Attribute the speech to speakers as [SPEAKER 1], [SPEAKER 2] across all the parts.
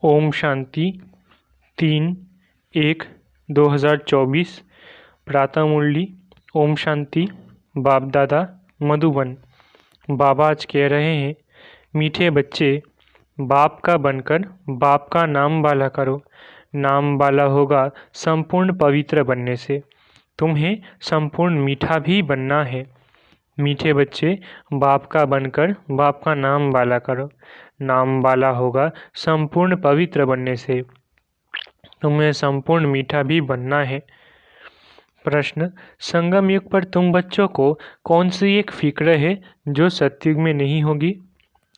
[SPEAKER 1] ओम शांति 3/1/2024 प्रातः मुरली। ओम शांति। बाप दादा मधुबन। बाबा आज कह रहे हैं, मीठे बच्चे, बाप का बनकर बाप का नाम वाला करो। नाम वाला होगा संपूर्ण पवित्र बनने से। तुम्हें संपूर्ण मीठा भी बनना है। मीठे बच्चे, बाप का बनकर बाप का नाम वाला करो। नाम वाला होगा संपूर्ण पवित्र बनने से। तुम्हें संपूर्ण मीठा भी बनना है। प्रश्न, संगम युग पर तुम बच्चों को कौन सी एक फिक्र है जो सतयुग में नहीं होगी?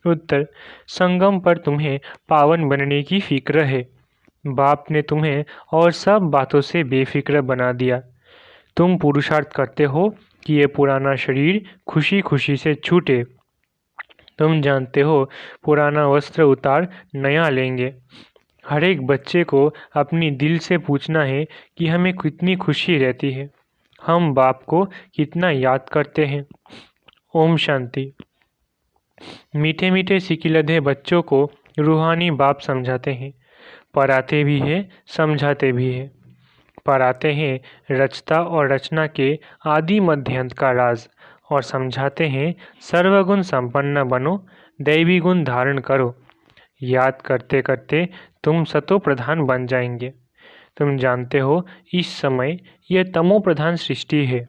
[SPEAKER 1] उत्तर, संगम पर तुम्हें पावन बनने की फिक्र है। बाप ने तुम्हें और सब बातों से बेफिक्र बना दिया। तुम पुरुषार्थ करते हो कि ये पुराना शरीर खुशी खुशी से छूटे। तुम जानते हो पुराना वस्त्र उतार नया लेंगे। हर एक बच्चे को अपनी दिल से पूछना है कि हमें कितनी खुशी रहती है, हम बाप को कितना याद करते हैं। ओम शांति। मीठे मीठे सिकिलधे बच्चों को रूहानी बाप समझाते हैं, पढ़ाते भी है, समझाते भी है। पढ़ाते हैं रचता और रचना के आदि मध्य अंत का राज, और समझाते हैं सर्वगुण संपन्न बनो, दैवी गुण धारण करो। याद करते करते तुम सतो प्रधान बन जाएंगे। तुम जानते हो इस समय यह तमो प्रधान सृष्टि है।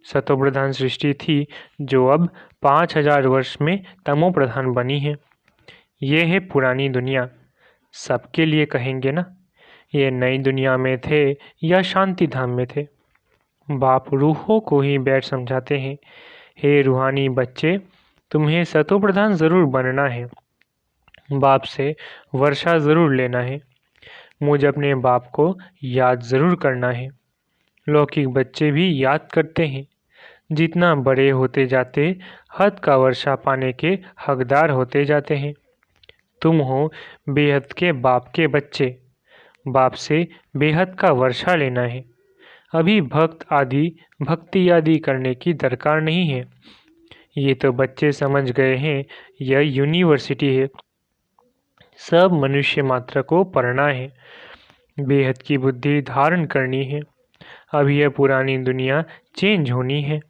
[SPEAKER 1] सतो प्रधान सृष्टि थी जो अब 5000 वर्ष में तमो प्रधान बनी है। ये है पुरानी दुनिया। सबके लिए कहेंगे ना, ये नई दुनिया में थे या शांति धाम में थे। बाप रूहों को ही बैठ समझाते हैं, हे रूहानी बच्चे, तुम्हें सतो प्रधान जरूर बनना है। बाप से वर्षा जरूर लेना है। मुझ अपने बाप को याद जरूर करना है। लौकिक बच्चे भी याद करते हैं। जितना बड़े होते जाते हद का वर्षा पाने के हकदार होते जाते हैं। तुम हो बेहद के बाप के बच्चे। बाप से बेहद का वर्षा लेना है। अभी भक्ति आदि करने की दरकार नहीं है। ये तो बच्चे समझ गए हैं, यह यूनिवर्सिटी है। सब मनुष्य मात्र को पढ़ना है, बेहद की बुद्धि धारण करनी है। अभी यह पुरानी दुनिया चेंज होनी है।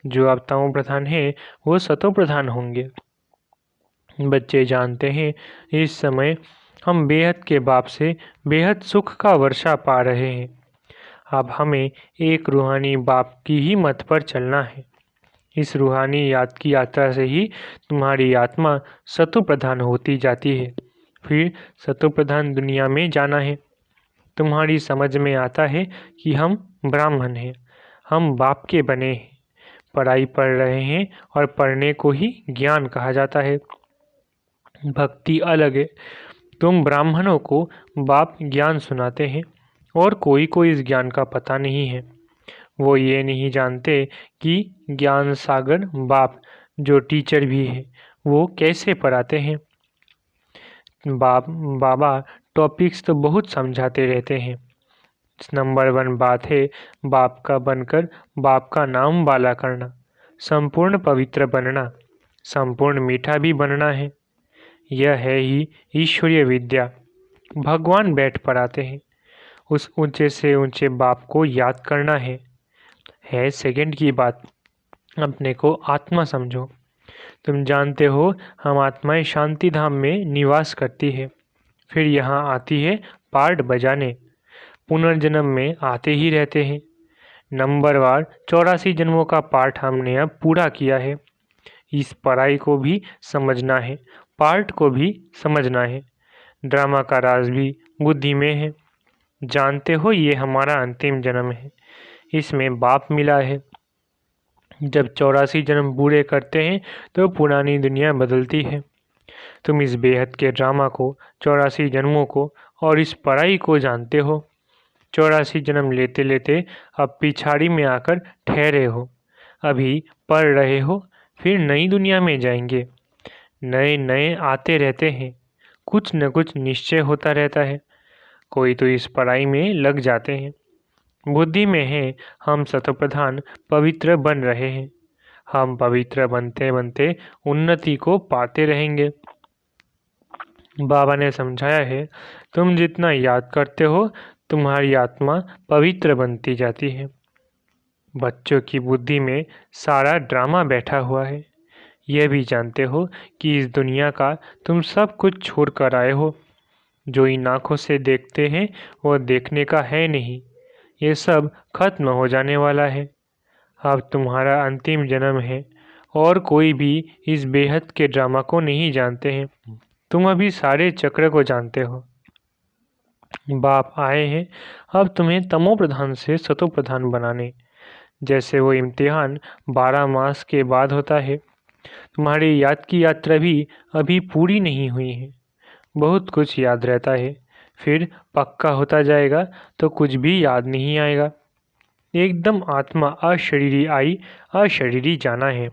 [SPEAKER 1] जो अब तमो प्रधान है वो सतो प्रधान होंगे। बच्चे जानते हैं इस समय हम बेहद के बाप से बेहद सुख का वर्षा पा रहे हैं। अब हमें एक रूहानी बाप की ही मत पर चलना है। इस रूहानी याद की यात्रा से ही तुम्हारी आत्मा सतो प्रधान होती जाती है। फिर सतो प्रधान दुनिया में जाना है। तुम्हारी समझ में आता है कि हम ब्राह्मण हैं, हम बाप के बने हैं, पढ़ाई पढ़ रहे हैं और पढ़ने को ही ज्ञान कहा जाता है। भक्ति अलग है। तुम ब्राह्मणों को बाप ज्ञान सुनाते हैं और कोई को इस ज्ञान का पता नहीं है। वो ये नहीं जानते कि ज्ञान सागर बाप जो टीचर भी है वो कैसे पढ़ाते हैं। बाबा टॉपिक्स तो बहुत समझाते रहते हैं। नंबर 1 बात है बाप का बनकर बाप का नाम वाला करना, संपूर्ण पवित्र बनना, संपूर्ण मीठा भी बनना है। यह है ही ईश्वरीय विद्या। भगवान बैठ पढ़ाते हैं। उस ऊंचे से ऊंचे बाप को याद करना है सेकंड की बात। अपने को आत्मा समझो। तुम जानते हो हम आत्माएं शांति धाम में निवास करती है, फिर यहाँ आती है पार्ट बजाने। पुनर्जन्म में आते ही रहते हैं। नंबरवार 84 जन्मों का पाठ हमने अब पूरा किया है। इस पढ़ाई को भी समझना है, पार्ट को भी समझना है। ड्रामा का राज भी बुद्धि में है। जानते हो ये हमारा अंतिम जन्म है, इसमें बाप मिला है। जब 84 जन्म पूरे करते हैं तो पुरानी दुनिया बदलती है। तुम इस बेहद के ड्रामा को, 84 जन्मों को और इस पढ़ाई को जानते हो। 84 जन्म लेते लेते अब पिछाड़ी में आकर ठहरे हो। अभी पढ़ रहे हो, फिर नई दुनिया में जाएंगे। नए नए आते रहते हैं। कुछ न कुछ निश्चय होता रहता है। कोई तो इस पढ़ाई में लग जाते हैं। बुद्धि में है हम सतप्रधान पवित्र बन रहे हैं। हम पवित्र बनते बनते उन्नति को पाते रहेंगे। बाबा ने समझाया है, तुम जितना याद करते हो तुम्हारी आत्मा पवित्र बनती जाती है। बच्चों की बुद्धि में सारा ड्रामा बैठा हुआ है। यह भी जानते हो कि इस दुनिया का तुम सब कुछ छोड़ कर आए हो। जो इन आँखों से देखते हैं वो देखने का है नहीं। ये सब खत्म हो जाने वाला है। अब तुम्हारा अंतिम जन्म है और कोई भी इस बेहद के ड्रामा को नहीं जानते हैं। तुम अभी सारे चक्र को जानते हो। बाप आए हैं अब तुम्हें तमो प्रधान से सतो प्रधान बनाने। जैसे वो इम्तिहान 12 मास के बाद होता है, तुम्हारी याद की यात्रा भी अभी पूरी नहीं हुई है। बहुत कुछ याद रहता है, फिर पक्का होता जाएगा तो कुछ भी याद नहीं आएगा। एकदम आत्मा अशरीरी आई अशरीरी जाना है।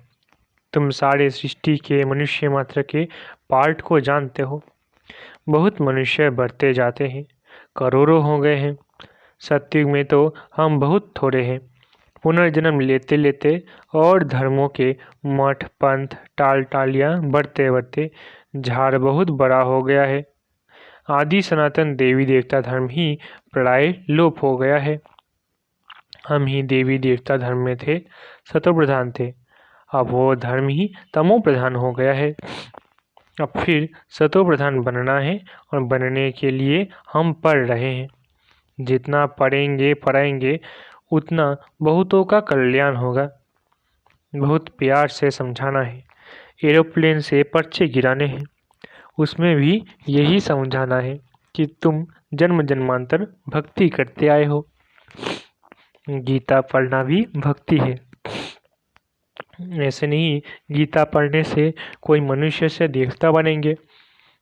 [SPEAKER 1] तुम सारे सृष्टि के मनुष्य मात्र के पार्ट को जानते हो। बहुत मनुष्य बढ़ते जाते हैं, करोड़ों हो गए हैं। सत्युग में तो हम बहुत थोड़े हैं। पुनर्जन्म लेते लेते और धर्मों के मठ पंथ टाल टालियाँ बढ़ते बढ़ते झाड़ बहुत बड़ा हो गया है। आदि सनातन देवी देवता धर्म ही प्राय लोप हो गया है। हम ही देवी देवता धर्म में थे, सतो प्रधान थे। अब वो धर्म ही तमो प्रधान हो गया है। अब फिर सतो प्रधान बनना है और बनने के लिए हम पढ़ रहे हैं। जितना पढ़ेंगे पढ़ेंगे उतना बहुतों का कल्याण होगा। बहुत प्यार से समझाना है। एरोप्लेन से पर्चे गिराने हैं, उसमें भी यही समझाना है कि तुम जन्म जन्मांतर भक्ति करते आए हो। गीता पढ़ना भी भक्ति है। ऐसे नहीं गीता पढ़ने से कोई मनुष्य से देवता बनेंगे।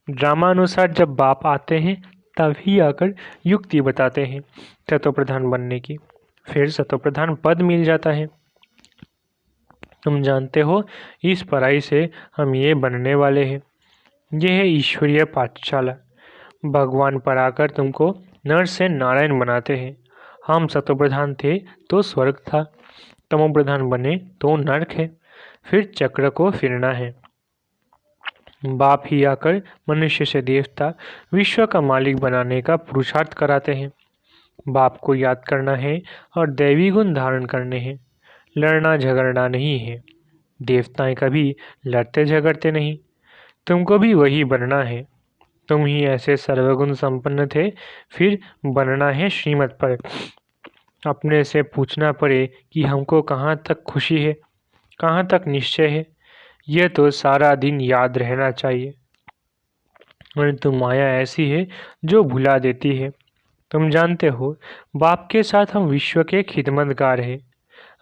[SPEAKER 1] ड्रामा अनुसार जब बाप आते हैं तभी आकर युक्ति बताते हैं सतो प्रधान बनने की, फिर सतो प्रधान पद मिल जाता है। तुम जानते हो इस पढ़ाई से हम ये बनने वाले हैं। यह है ईश्वरीय पाठशाला। भगवान पढ़ाकर तुमको नर से नारायण बनाते हैं। हम सतो प्रधान थे तो स्वर्ग था, तमो प्रधान बने तो नरक है। फिर चक्र को फिरना है। बाप ही आकर मनुष्य से देवता विश्व का मालिक बनाने का पुरुषार्थ कराते हैं। बाप को याद करना है और दैवी गुण धारण करने हैं। लड़ना झगड़ना नहीं है। देवताएं कभी लड़ते झगड़ते नहीं। तुमको भी वही बनना है। तुम ही ऐसे सर्वगुण संपन्न थे, फिर बनना है श्रीमत पर। अपने से पूछना पड़े कि हमको कहाँ तक खुशी है, कहाँ तक निश्चय है। यह तो सारा दिन याद रहना चाहिए। परंतु माया ऐसी है जो भुला देती है। तुम जानते हो बाप के साथ हम विश्व के खिदमतगार हैं।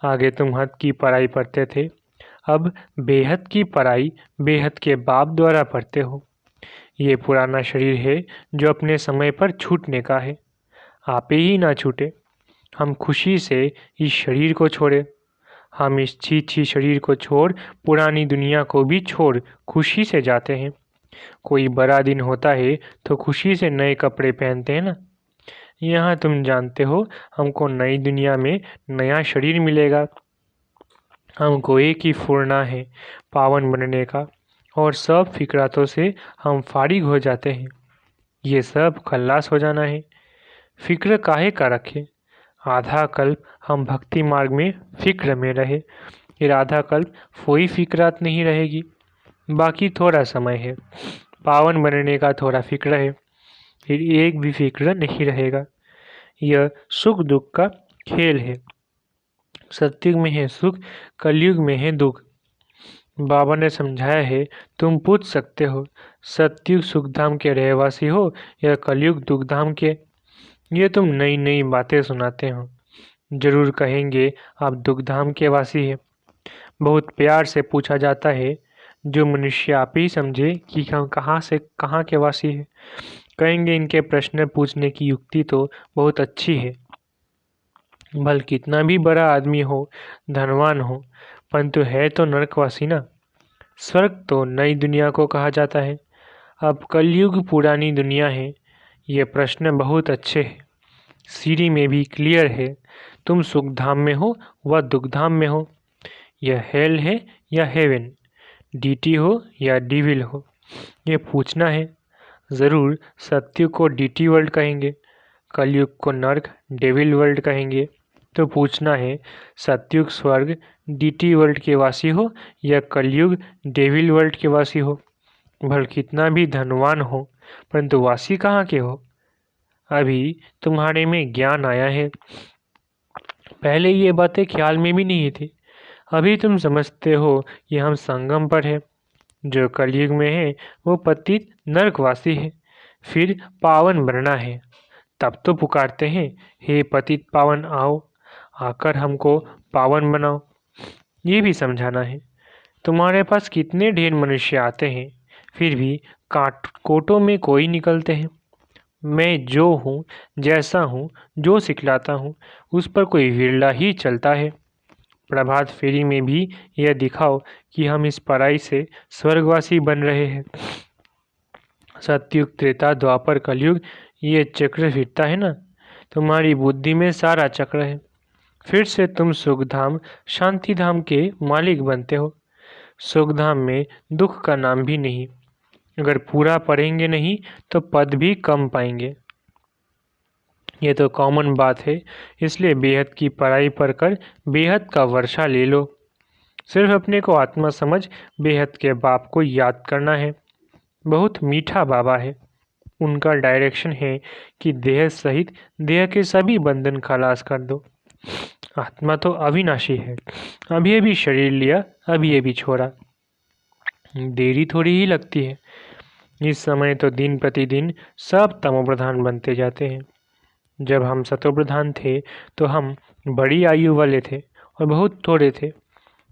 [SPEAKER 1] आगे तुम हद की पढ़ाई पढ़ते थे, अब बेहद की पढ़ाई बेहद के बाप द्वारा पढ़ते हो। ये पुराना शरीर है जो अपने समय पर छूटने का है। आप ही ना छूटे। हम खुशी से इस शरीर को छोड़े। हम इस छी शरीर को छोड़ पुरानी दुनिया को भी छोड़ खुशी से जाते हैं। कोई बड़ा दिन होता है तो खुशी से नए कपड़े पहनते हैं ना। यहाँ तुम जानते हो हमको नई दुनिया में नया शरीर मिलेगा। हमको एक ही फुरना है पावन बनने का, और सब फिक्रातों से हम फारिग हो जाते हैं। ये सब खल्लास हो जाना है। फिक्र काहे का रखे। आधा कल्प हम भक्ति मार्ग में फिक्र में रहे, फिर आधा कल्प कोई फिक्रात नहीं रहेगी। बाकी थोड़ा समय है। पावन बनने का थोड़ा फिक्र है, फिर एक भी फिक्र नहीं रहेगा। यह सुख दुख का खेल है। सतयुग में है सुख, कलयुग में है दुख। बाबा ने समझाया है, तुम पूछ सकते हो सतयुग सुखधाम के रहवासी हो या कलयुग दुखधाम के। ये तुम नई नई बातें सुनाते हो। जरूर कहेंगे आप दुखधाम के वासी हैं। बहुत प्यार से पूछा जाता है, जो मनुष्य आप ही समझे कि हम कहाँ से कहाँ के वासी हैं। कहेंगे इनके प्रश्न पूछने की युक्ति तो बहुत अच्छी है। भल कितना भी बड़ा आदमी हो, धनवान हो, परंतु है तो नरकवासी ना। स्वर्ग तो नई दुनिया को कहा जाता है। अब कलयुग पुरानी दुनिया है। ये प्रश्न बहुत अच्छे हैं। सीढ़ी में भी क्लियर है। तुम सुखधाम में हो व दुखधाम में हो। यह हेल है या हेवन, डीटी हो या डिविल हो, ये पूछना है। ज़रूर सत्युग को डीटी वर्ल्ड कहेंगे, कलयुग को नर्क डेविल वर्ल्ड कहेंगे। तो पूछना है, सत्युग स्वर्ग डीटी वर्ल्ड के वासी हो या कलयुग डेविल वर्ल्ड के वासी हो, भल कितना भी धनवान हो परंतु वासी कहाँ के हो। अभी तुम्हारे में ज्ञान आया है, पहले ये बातें ख्याल में भी नहीं थी। अभी तुम समझते हो कि हम संगम पर है। जो कलयुग में है वो पतित नरकवासी है, फिर पावन बनना है। तब तो पुकारते हैं, हे पतित पावन आओ, आकर हमको पावन बनाओ। ये भी समझाना है। तुम्हारे पास कितने ढेर मनुष्य आते हैं, फिर भी कोटों में कोई निकलते हैं। मैं जो हूँ, जैसा हूँ, जो सिखलाता हूँ, उस पर कोई विरला ही चलता है। प्रभात फेरी में भी यह दिखाओ कि हम इस पराई से स्वर्गवासी बन रहे हैं। सतयुग त्रेता द्वापर कलयुग ये चक्र फिरता है ना, तुम्हारी बुद्धि में सारा चक्र है। फिर से तुम सुखधाम शांति धाम के मालिक बनते हो। सुखधाम में दुख का नाम भी नहीं। अगर पूरा पढ़ेंगे नहीं तो पद भी कम पाएंगे। ये तो कॉमन बात है, इसलिए बेहद की पढ़ाई पढ़कर बेहद का वर्षा ले लो। सिर्फ अपने को आत्मा समझ बेहद के बाप को याद करना है। बहुत मीठा बाबा है। उनका डायरेक्शन है कि देह सहित देह के सभी बंधन खलास कर दो। आत्मा तो अविनाशी है। अभी अभी शरीर लिया, अभी अभी छोड़ा। देरी थोड़ी ही लगती है। इस समय तो दिन प्रतिदिन सब तमोप्रधान बनते जाते हैं। जब हम सतोप्रधान थे तो हम बड़ी आयु वाले थे और बहुत थोड़े थे।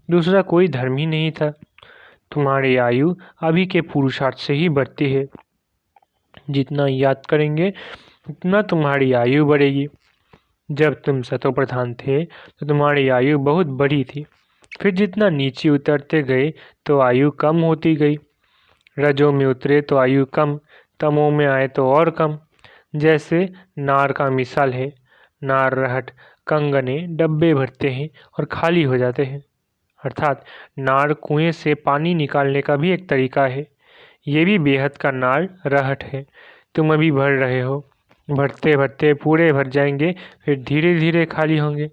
[SPEAKER 1] दूसरा कोई धर्म ही नहीं था। तुम्हारी आयु अभी के पुरुषार्थ से ही बढ़ती है। जितना याद करेंगे उतना तुम्हारी आयु बढ़ेगी। जब तुम सतोप्रधान थे तो तुम्हारी आयु बहुत बड़ी थी। फिर जितना नीचे उतरते गए तो आयु कम होती गई। रजों में उतरे तो आयु कम, तमों में आए तो और कम। जैसे नार का मिसाल है। नार रहट कंगने डब्बे भरते हैं और खाली हो जाते हैं। अर्थात नार कुएं से पानी निकालने का भी एक तरीका है। ये भी बेहद का नार रहट है। तुम अभी भर रहे हो, भरते भरते पूरे भर जाएंगे, फिर धीरे धीरे खाली होंगे।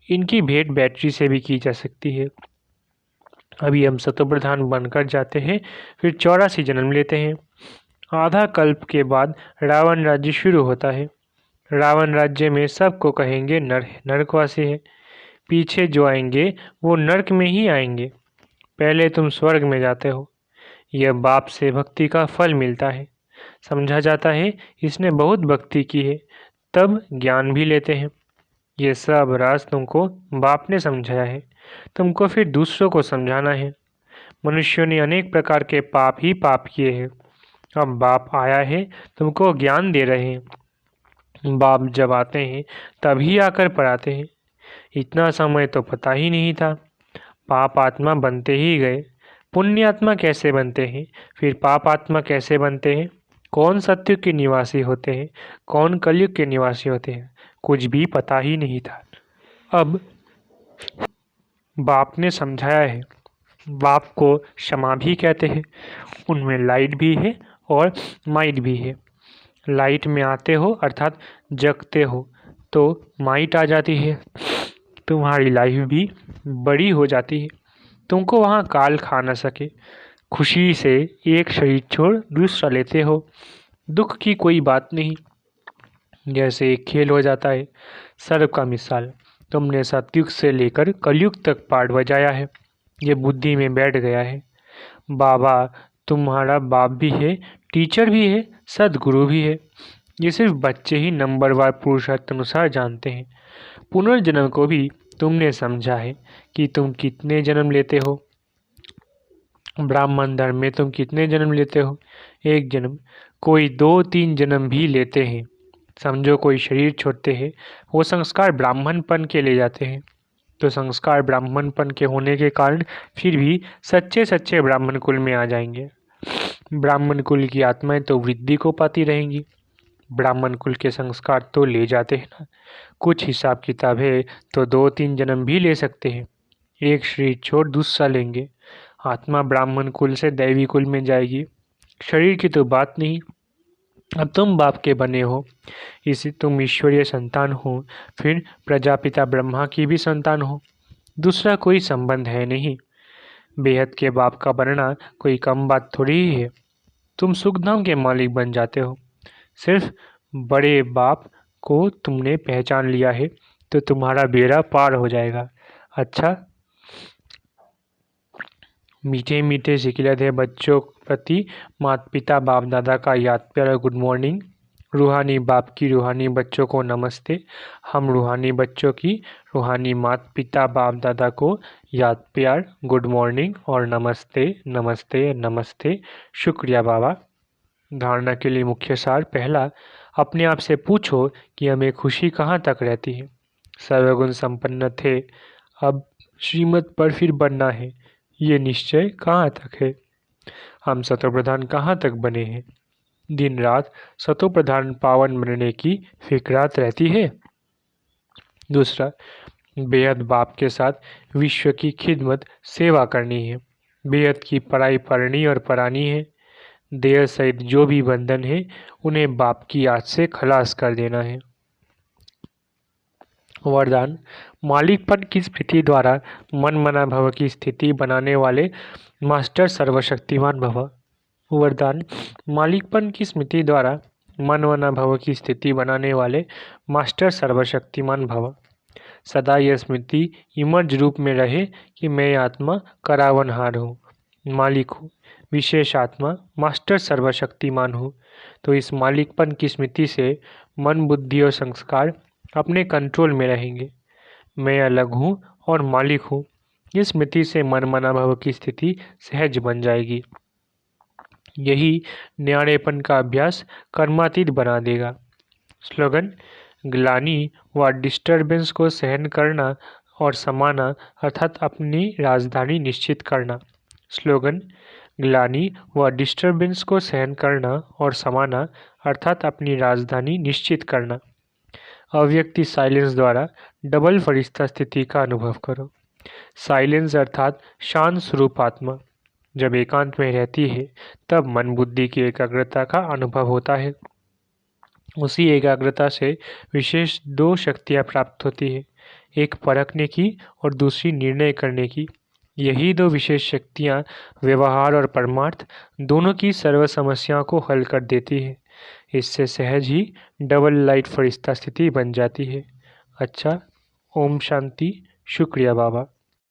[SPEAKER 1] इनकी भेंट बैटरी से भी की जा सकती है। अभी हम सतोप्रधान बनकर जाते हैं, फिर 84 जन्म लेते हैं। आधा कल्प के बाद रावण राज्य शुरू होता है। रावण राज्य में सबको कहेंगे नरकवासी है। पीछे जो आएंगे वो नरक में ही आएंगे। पहले तुम स्वर्ग में जाते हो। यह बाप से भक्ति का फल मिलता है। समझा जाता है इसने बहुत भक्ति की है, तब ज्ञान भी लेते हैं। ये सब राज तुमको बाप ने समझाया है। तुमको फिर दूसरों को समझाना है। मनुष्यों ने अनेक प्रकार के पाप ही पाप किए हैं। अब बाप आया है, तुमको ज्ञान दे रहे हैं। बाप जब आते हैं तभी आकर पढ़ाते हैं। इतना समय तो पता ही नहीं था। पाप आत्मा बनते ही गए। पुण्य आत्मा कैसे बनते हैं, फिर पाप आत्मा कैसे बनते हैं, कौन सत्युग के निवासी होते हैं, कौन कलयुग के निवासी होते हैं, कुछ भी पता ही नहीं था। अब बाप ने समझाया है। बाप को क्षमा भी कहते हैं। उनमें लाइट भी है और माइट भी है। लाइट में आते हो अर्थात जगते हो तो माइट आ जाती है। तुम्हारी लाइफ भी बड़ी हो जाती है। तुमको वहाँ काल खा न सके। खुशी से एक शरीर छोड़ दूसरा लेते हो। दुख की कोई बात नहीं। जैसे एक खेल हो जाता है। सर्व का मिसाल तुमने सतयुग से लेकर कलयुग तक पाठ बजाया है। ये बुद्धि में बैठ गया है। बाबा तुम्हारा बाप भी है, टीचर भी है, सदगुरु भी है। ये सिर्फ बच्चे ही नंबरवार पुरुषार्थ अनुसार जानते हैं। पुनर्जन्म को भी तुमने समझा है कि तुम कितने जन्म लेते हो। ब्राह्मण धर्म में तुम कितने जन्म लेते हो? एक जन्म। कोई 2-3 जन्म भी लेते हैं। समझो कोई शरीर छोड़ते हैं, वो संस्कार ब्राह्मणपन के ले जाते हैं। तो संस्कार ब्राह्मणपन के होने के कारण फिर भी सच्चे सच्चे ब्राह्मण कुल में आ जाएंगे। ब्राह्मण कुल की आत्माएं तो वृद्धि को पाती रहेंगी। ब्राह्मण कुल के संस्कार तो ले जाते हैं ना। कुछ हिसाब किताब है तो 2-3 जन्म भी ले सकते हैं। एक शरीर छोड़ दूसरा लेंगे। आत्मा ब्राह्मण कुल से दैवी कुल में जाएगी। शरीर की तो बात नहीं। अब तुम बाप के बने हो, इसी तुम ईश्वरीय संतान हो, फिर प्रजापिता ब्रह्मा की भी संतान हो। दूसरा कोई संबंध है नहीं। बेहद के बाप का बनना कोई कम बात थोड़ी ही है। तुम सुखधाम के मालिक बन जाते हो। सिर्फ बड़े बाप को तुमने पहचान लिया है तो तुम्हारा बेड़ा पार हो जाएगा। अच्छा, मीठे मीठे सिकिलत है बच्चों प्रति माता पिता बाप दादा का याद प्यार गुड मॉर्निंग। रूहानी बाप की रूहानी बच्चों को नमस्ते। हम रूहानी बच्चों की रूहानी माता पिता बाप दादा को याद प्यार गुड मॉर्निंग और नमस्ते नमस्ते नमस्ते। शुक्रिया बाबा। धारणा के लिए मुख्य सार। पहला, अपने आप से पूछो कि हमें खुशी कहाँ तक रहती है। सर्वगुण संपन्न थे, अब श्रीमत पर फिर बनना है, ये निश्चय कहाँ तक है। हम सतोप्रधान कहाँ तक बने हैं। दिन रात सतोप्रधान पावन बनने की फिक्रात रहती है। दूसरा, बेहद बाप के साथ विश्व की खिदमत सेवा करनी है। बेहद की पढ़ाई पढ़नी और पढ़ानी है। देह सहित जो भी बंधन है उन्हें बाप की याद से खलास कर देना है। वरदान, मालिकपन की स्मृति द्वारा मन मना भव की स्थिति बनाने वाले मास्टर सर्वशक्तिमान भव। वरदान, मालिकपन की स्मृति द्वारा मन मना भव की स्थिति बनाने वाले मास्टर सर्वशक्तिमान भव। सदा यह स्मृति इमर्ज रूप में रहे कि मैं आत्मा करावनहार हूँ, मालिक हूँ, विशेष आत्मा मास्टर सर्वशक्तिमान हूँ। तो इस मालिकपन की स्मृति से मन बुद्धि और संस्कार अपने कंट्रोल में रहेंगे। मैं अलग हूँ और मालिक हूँ। इस स्मृति से मन मना भव की स्थिति सहज बन जाएगी। यही न्यारेपन का अभ्यास कर्मातीत बना देगा। स्लोगन, ग्लानि व डिस्टर्बेंस को सहन करना और समाना अर्थात अपनी राजधानी निश्चित करना। स्लोगन, ग्लानि व डिस्टर्बेंस को सहन करना और समाना अर्थात अपनी राजधानी निश्चित करना। अव्यक्ति साइलेंस द्वारा डबल फरिश्ता स्थिति का अनुभव करो। साइलेंस अर्थात शांत स्वरूप आत्मा जब एकांत में रहती है तब मन बुद्धि की एकाग्रता का अनुभव होता है। उसी एकाग्रता से विशेष दो शक्तियाँ प्राप्त होती है, एक परखने की और दूसरी निर्णय करने की। यही दो विशेष शक्तियाँ व्यवहार और परमार्थ दोनों की सर्व समस्याओं को हल कर देती है। इससे सहज ही डबल लाइट फरिश्ता स्थिति बन जाती है। अच्छा, ओम शांति। शुक्रिया बाबा।